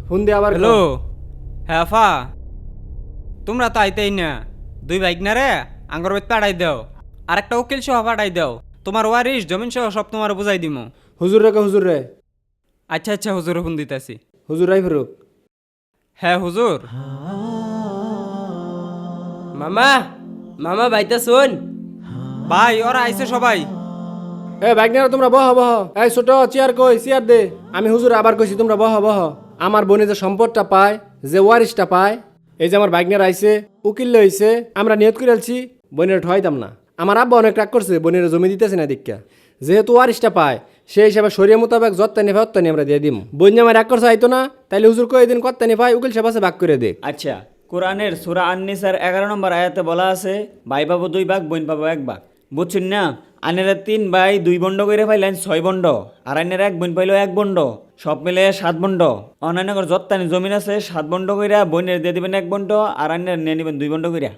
Phone দিয়ে আবার hello. হ্যাঁ আফা, তোমরা তো আইতেই না। দুই বাইক না রে আঙ্গর বেত পাঠাই দাও, আর একটা উকিল সহ পাঠাই দাও। তোমার ওয়ারিশ জমিন সহ সব তোমার বুঝাই দিমু। হুজুর রে হুজুর রে। আচ্ছা আচ্ছা, হুজুর ফোন দিতেছি। হুজুর রাই ফেরুক। হ্যাঁ হুজুর। মামা মামা বাইতা শোন। ভাই ওরা আইছে সবাই। এ বাইক নিয়ে তোমরা বহ বহ। এই ছোট চেয়ার কই, চেয়ার দে। আমি হুজুর আবার কইছি তোমরা বহ বহ। আমার বোনে যে সম্পদটা পায়, যে ওয়ারিশটা পায়, এই যে আমার বাইক নিয়ে আইছে, উকিল লইছে, আমরা নিয়ত করে আলছি বোনের ঠয়াইতাম না। আমার আব্বা অনেক রাগ করছে, বোনের জমি দিতেছে না দীক্ষা। যেহেতু ওয়ারিশটা পায়, সেই হিসাবে শরীর মোতাবেক যত্তানি ফত্তানি আমরা দিয়ে দিম। বোন যে আমার রাগ করছে আইতো না, তাইলে হুজুর কই দিন কত্তানি পায়, উকিল সাহেব আছে ভাগ করে দে। আচ্ছা, কোরআনের সূরা আন-নিসার 11 নম্বর আয়াতে বলা আছে ভাই পাবো 2 ভাগ, বোন পাবো 1 ভাগ। বুঝছেন না? আনেরা 3 ভাই 2 বন্ড করে পাইলেন 6 বন্ড, আর আইনের 1 বোন পাইলো 1 বন্ড, সব মিলে 7 বন্ড। অনান্য যত্তানি জমিন আছে 7 বন্ড কইরা বোনের দিয়ে দিবেন 1 বন্ড, আর আইনের নিয়ে নিবেন 2 বন্ড কইরা।